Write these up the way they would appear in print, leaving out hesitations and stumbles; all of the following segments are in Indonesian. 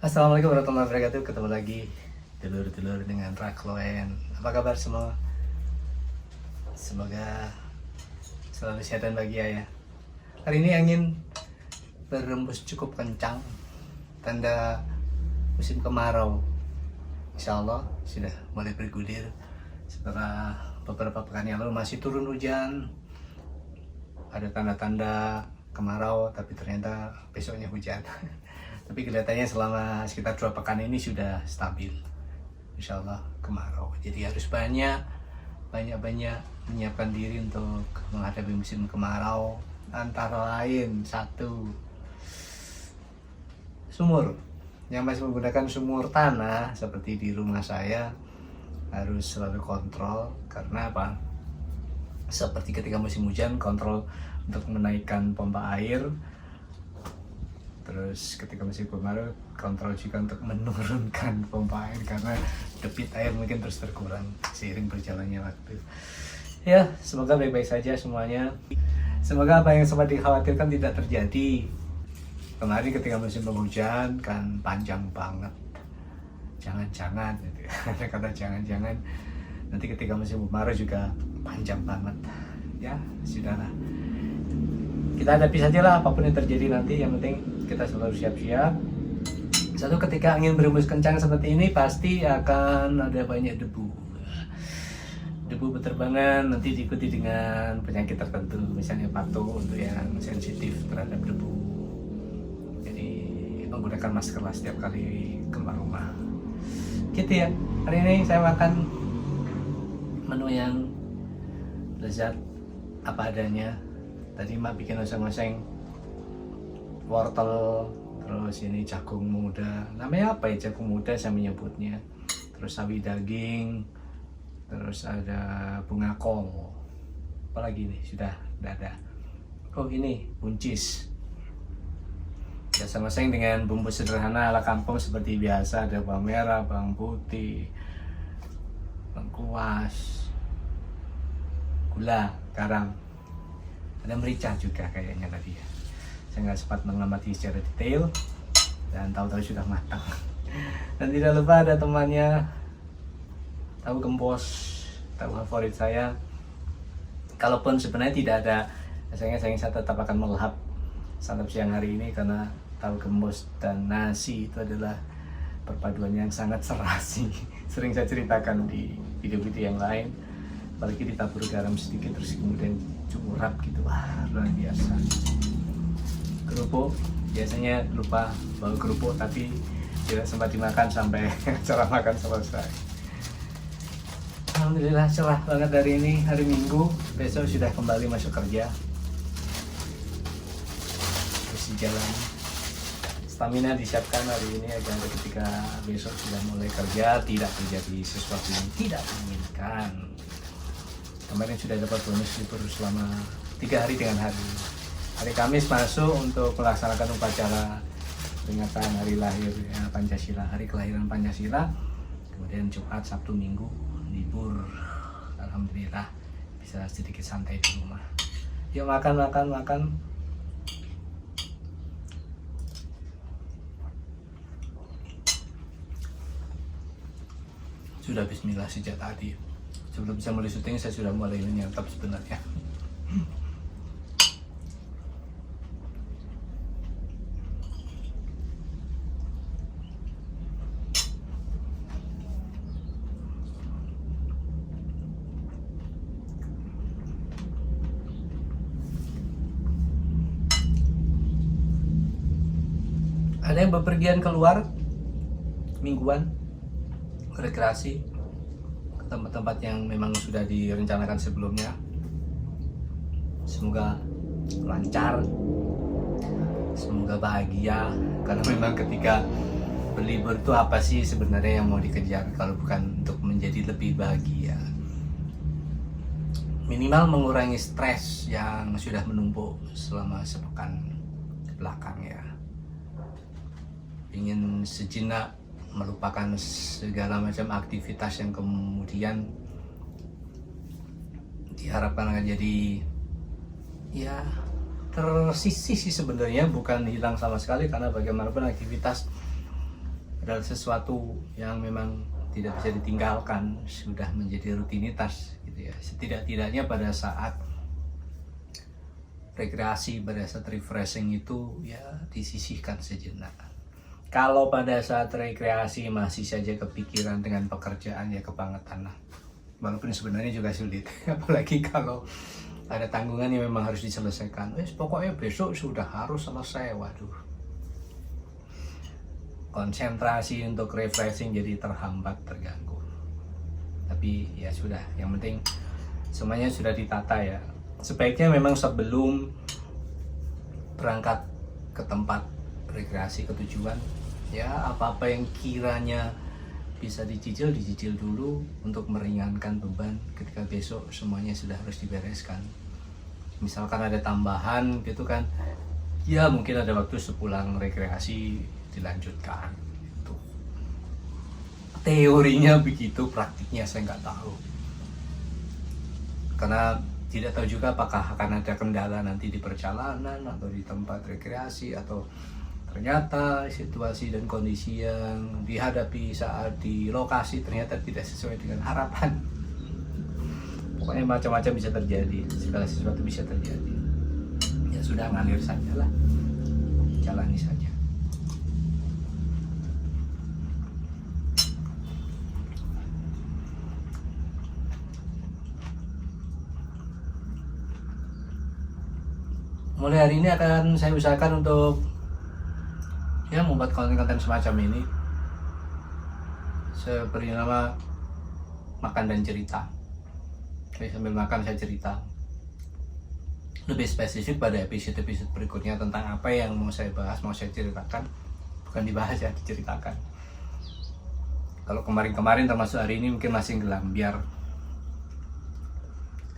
Assalamualaikum warahmatullahi wabarakatuh. Ketemu lagi dulur-dulur dengan Rakloen. Apa kabar semua? Semoga selalu sehat dan bahagia ya. Hari ini angin berembus cukup kencang, tanda musim kemarau. Insya Allah sudah mulai bergulir. Setelah beberapa pekan yang lalu masih turun hujan, ada tanda-tanda kemarau, tapi ternyata besoknya hujan. Tapi kelihatannya selama sekitar 2 pekan ini sudah stabil, insya Allah kemarau. Jadi harus banyak menyiapkan diri untuk menghadapi musim kemarau. Antara lain satu, sumur yang masih menggunakan sumur tanah seperti di rumah saya harus selalu kontrol. Karena apa? Seperti ketika musim hujan, kontrol untuk menaikkan pompa air. Terus ketika musim kemarau, kontrol juga untuk menurunkan pompa air karena debit air mungkin terus berkurang seiring berjalannya waktu. Ya, semoga baik-baik saja semuanya. Semoga apa yang sempat dikhawatirkan tidak terjadi. Kemarin ketika musim penghujan kan panjang banget. Jangan-jangan, gitu. Ada kata jangan-jangan. Nanti ketika musim kemarau juga panjang banget. Ya, sudahlah. Kita hadapi saja lah apapun yang terjadi nanti, yang penting kita selalu siap-siap. Satu, ketika angin berembus kencang seperti ini pasti akan ada banyak debu. Debu berterbangan, nanti diikuti dengan penyakit tertentu, misalnya batuk untuk yang sensitif terhadap debu. Jadi menggunakan masker lah setiap kali keluar rumah. Gitu ya, hari ini saya makan menu yang lezat apa adanya. Tadi mak bikin oseng-oseng wortel, terus ini jagung muda. Namanya apa ya jagung muda saya menyebutnya. Terus sawi daging, terus ada bunga kol. Apalagi nih sudah ada. Oh ini buncis. Ya oseng-oseng dengan bumbu sederhana ala kampung seperti biasa. Ada bawang merah, bawang putih, lengkuas, gula, garam. Ada merica juga kayaknya tadi ya. Saya nggak sempat mengamati secara detail dan tahu-tahu sudah matang. Dan tidak lupa ada temannya tahu gembos, tahu favorit saya. Kalaupun sebenarnya tidak ada, saya tetap akan melahap santap siang hari ini karena tahu gembos dan nasi itu adalah perpaduan yang sangat serasi. Sering saya ceritakan di video-video yang lain. Apalagi ditabur garam sedikit terus kemudian curap gitu, wah luar biasa. Kerupuk, biasanya lupa bawa kerupuk tapi tidak sempat dimakan sampai cara makan selesai. Alhamdulillah cerah banget dari ini, hari Minggu, besok sudah kembali masuk kerja. Terus di jalan, stamina disiapkan hari ini agar ketika besok sudah mulai kerja tidak terjadi sesuatu yang tidak diinginkan. Kemarin sudah dapat bonus libur selama 3 hari dengan hari Kamis masuk untuk melaksanakan upacara peringatan hari lahir Pancasila, hari kelahiran Pancasila. Kemudian Jumat, Sabtu, Minggu libur. Alhamdulillah bisa sedikit santai di rumah. Yuk makan. Sudah bismillah sejak tadi. Sebelum bisa mulai syuting saya sudah mulai menyantap sebenarnya. Ada yang bepergian keluar mingguan rekreasi ke tempat-tempat yang memang sudah direncanakan sebelumnya. Semoga lancar, semoga bahagia, karena memang ketika berlibur itu apa sih sebenarnya yang mau dikejar kalau bukan untuk menjadi lebih bahagia. Minimal mengurangi stres yang sudah menumpuk selama sepekan ke belakang ya. Ingin sejenak melupakan segala macam aktivitas yang kemudian diharapkan akan jadi ya tersisih sih sebenarnya, bukan hilang sama sekali karena bagaimanapun aktivitas adalah sesuatu yang memang tidak bisa ditinggalkan, sudah menjadi rutinitas gitu ya. Setidak-tidaknya pada saat rekreasi, pada saat refreshing itu ya disisihkan sejenak. Kalau pada saat rekreasi masih saja kepikiran dengan pekerjaan, ya kebangetan lah. Walaupun sebenarnya juga sulit, apalagi kalau ada tanggungan yang memang harus diselesaikan. Pokoknya besok sudah harus selesai, waduh. Konsentrasi untuk refreshing jadi terhambat, terganggu. Tapi ya sudah, yang penting semuanya sudah ditata ya. Sebaiknya memang sebelum berangkat ke tempat rekreasi, ke tujuan, ya apa-apa yang kiranya bisa dicicil dulu untuk meringankan beban ketika besok semuanya sudah harus dibereskan. Misalkan ada tambahan gitu kan, ya mungkin ada waktu sepulang rekreasi dilanjutkan itu. Teorinya begitu, praktiknya saya nggak tahu, karena tidak tahu juga apakah akan ada kendala nanti di perjalanan atau di tempat rekreasi, atau ternyata situasi dan kondisi yang dihadapi saat di lokasi ternyata tidak sesuai dengan harapan. Pokoknya macam-macam bisa terjadi, segala sesuatu bisa terjadi. Ya sudah, ngalir saja lah, jalani saja. Mulai hari ini akan saya usahakan untuk ya membuat konten-konten semacam ini. Saya beri nama makan dan cerita. Jadi sambil makan saya cerita. Lebih spesifik pada episode-episode berikutnya tentang apa yang mau saya bahas, mau saya ceritakan. Bukan dibahas ya, diceritakan. Kalau kemarin-kemarin termasuk hari ini mungkin masih gelam, biar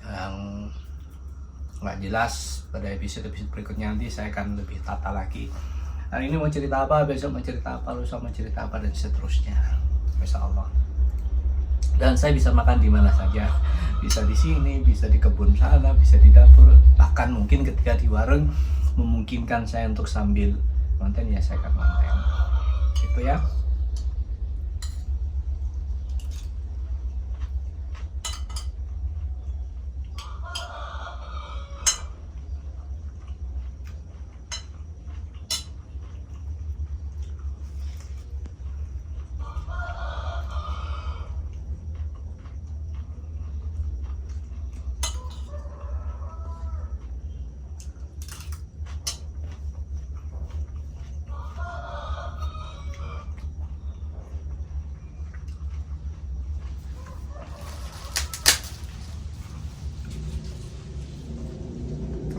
yang nggak jelas. Pada episode-episode berikutnya nanti saya akan lebih tata lagi. Hari ini mau cerita apa, besok mau cerita apa, lusa mau cerita apa, dan seterusnya. Insya Allah. Dan saya bisa makan di mana saja, bisa di sini, bisa di kebun sana, bisa di dapur, bahkan mungkin ketika di warung memungkinkan saya untuk sambil konten, ya saya akan konten. Gitu ya.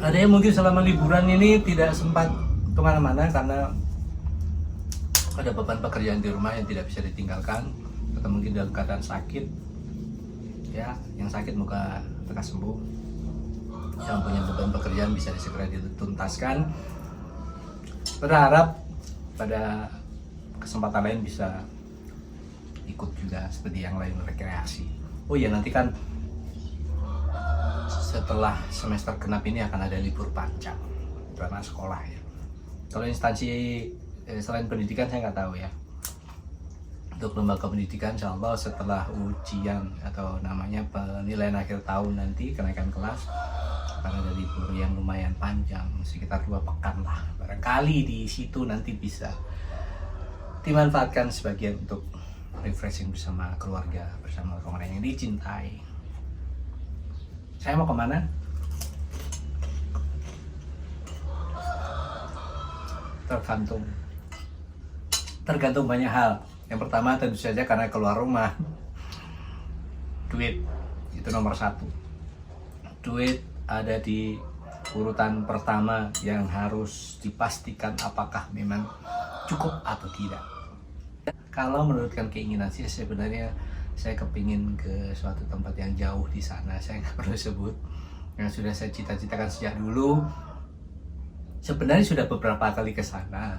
Ada yang mungkin selama liburan ini tidak sempat kemana-mana karena ada beban pekerjaan di rumah yang tidak bisa ditinggalkan, atau mungkin dalam keadaan sakit. Ya, yang sakit moga lekas sembuh. Yang punya beban pekerjaan bisa segera dituntaskan. Berharap pada kesempatan lain bisa ikut juga seperti yang lain, rekreasi. Oh ya, nanti kan setelah semester genap ini akan ada libur panjang karena sekolah ya. Kalau instansi selain pendidikan saya nggak tahu ya. Untuk lembaga pendidikan, insya Allah setelah ujian atau namanya penilaian akhir tahun nanti, kenaikan kelas, akan ada libur yang lumayan panjang, sekitar 2 pekan lah. Barangkali di situ nanti bisa dimanfaatkan sebagian untuk refreshing bersama keluarga, bersama orang yang dicintai. Saya mau kemana? Tergantung banyak hal. Yang pertama tentu saja karena keluar rumah. Duit itu nomor 1. Duit ada di urutan pertama yang harus dipastikan apakah memang cukup atau tidak. Kalau menurutkan keinginan sih, sebenarnya saya kepingin ke suatu tempat yang jauh di sana. Saya nggak perlu sebut, yang sudah saya cita-citakan sejak dulu. Sebenarnya sudah beberapa kali ke sana,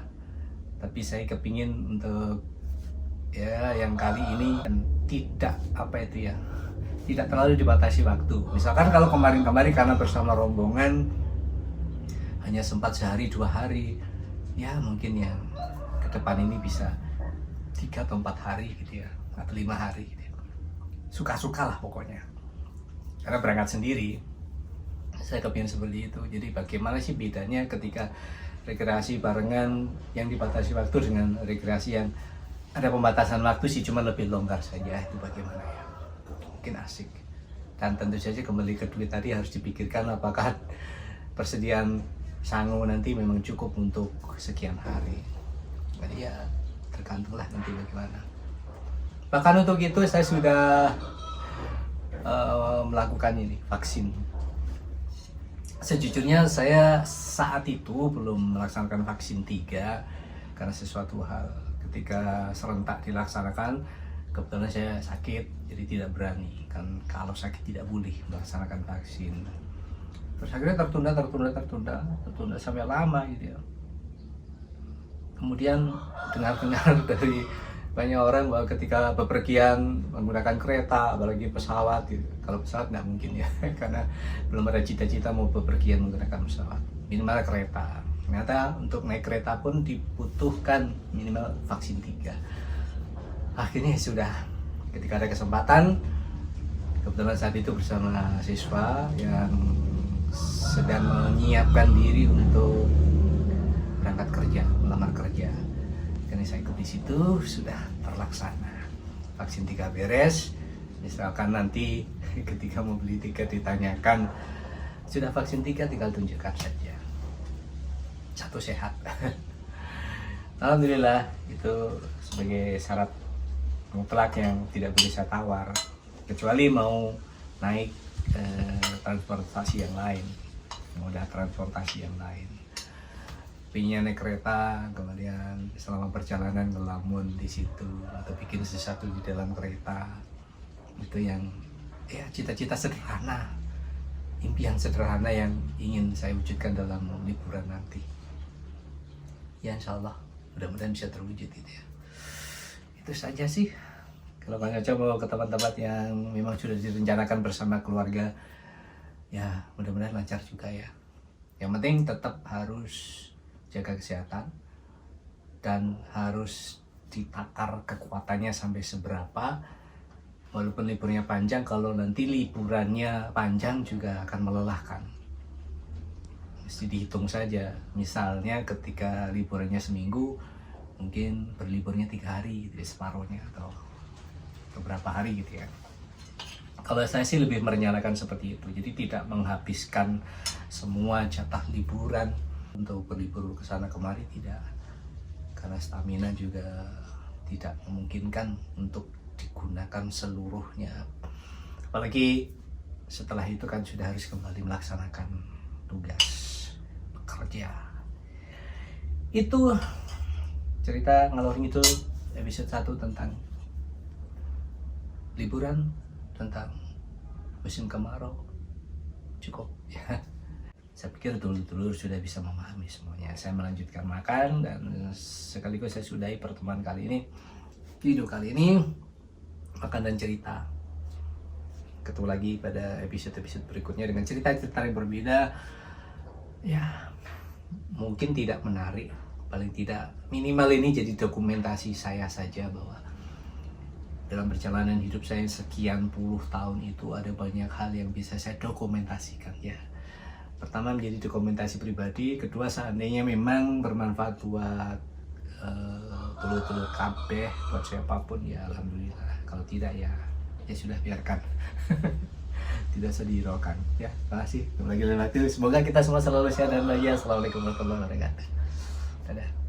tapi saya kepingin untuk ya yang kali ini tidak tidak terlalu dibatasi waktu. Misalkan kalau kemarin-kemarin karena bersama rombongan hanya sempat sehari 2 hari, ya mungkin ya ke depan ini bisa 3 atau 4 hari gitu ya, atau 5 hari gitu ya. Suka-suka lah pokoknya, karena berangkat sendiri saya kepingin seperti itu. Jadi bagaimana sih bedanya ketika rekreasi barengan yang dibatasi waktu dengan rekreasi yang ada pembatasan waktu sih, cuma lebih longgar saja, itu bagaimana ya, mungkin asik. Dan tentu saja kembali ke duit tadi, harus dipikirkan apakah persediaan sangu nanti memang cukup untuk sekian hari. Jadi ya tergantunglah nanti bagaimana. Bahkan untuk itu saya sudah melakukan ini, vaksin. Sejujurnya saya saat itu belum melaksanakan vaksin 3 karena sesuatu hal ketika serentak dilaksanakan, kebetulan saya sakit, jadi tidak berani kan, kalau sakit tidak boleh melaksanakan vaksin. Terus akhirnya tertunda sampai lama gitu ya. Kemudian dengar-dengar dari banyak orang bahwa ketika bepergian menggunakan kereta, apalagi pesawat gitu. Kalau pesawat nggak mungkin ya, karena belum ada cita-cita mau bepergian menggunakan pesawat, minimal kereta. Ternyata untuk naik kereta pun dibutuhkan minimal vaksin 3. Akhirnya sudah, ketika ada kesempatan, kebetulan saat itu bersama siswa yang sedang menyiapkan diri untuk berangkat kerja, melamar kerja. Karena saya ikut di situ, sudah terlaksana. Vaksin 3 beres. Misalkan nanti ketika mau beli tiket ditanyakan, sudah vaksin 3, tinggal tunjukkan saja. 1 sehat. Alhamdulillah, itu sebagai syarat mutlak yang tidak boleh saya tawar, kecuali mau naik transportasi yang lain, moda transportasi yang lain. Pinginnya naik kereta, kemudian selama perjalanan ngelamun di situ atau bikin sesuatu di dalam kereta, itu yang ya cita-cita sederhana, impian sederhana yang ingin saya wujudkan dalam liburan nanti. Ya insya Allah mudah-mudahan bisa terwujud itu ya. Itu saja sih. Kalau Bang Ocha mau ke tempat-tempat yang memang sudah direncanakan bersama keluarga, ya mudah-mudahan lancar juga ya. Yang penting tetap harus jaga kesehatan dan harus ditakar kekuatannya sampai seberapa. Walaupun liburnya panjang, kalau nanti liburannya panjang juga akan melelahkan. Mesti dihitung saja. Misalnya ketika liburannya seminggu, mungkin berliburnya 3 hari, jadi separuhnya atau beberapa hari gitu ya. Kalau saya sih lebih merencanakan seperti itu. Jadi tidak menghabiskan semua jatah liburan untuk berlibur ke sana kemari, tidak. Karena stamina juga tidak memungkinkan untuk digunakan seluruhnya. Apalagi setelah itu kan sudah harus kembali melaksanakan tugas bekerja. Itu cerita ngalor ngidul episode 1 tentang liburan, tentang musim kemarau. Cukup ya. Saya pikir dulur-dulur sudah bisa memahami semuanya. Saya melanjutkan makan dan sekaligus saya sudahi pertemuan kali ini, video kali ini, makan dan cerita. Ketemu lagi pada episode-episode berikutnya dengan cerita-cerita yang berbeda. Ya, mungkin tidak menarik, paling tidak minimal ini jadi dokumentasi saya saja bahwa dalam perjalanan hidup saya sekian puluh tahun itu ada banyak hal yang bisa saya dokumentasikan ya. Pertama menjadi dokumentasi pribadi, kedua seandainya memang bermanfaat buat telur-telur kabeh, buat siapapun ya alhamdulillah. Kalau tidak ya sudah biarkan. Tidak usah dihiraukan ya. Terima kasih. Kembali lagi, semoga kita semua selalu sehat dan bahagia. Assalamualaikum warahmatullahi wabarakatuh. Dadah.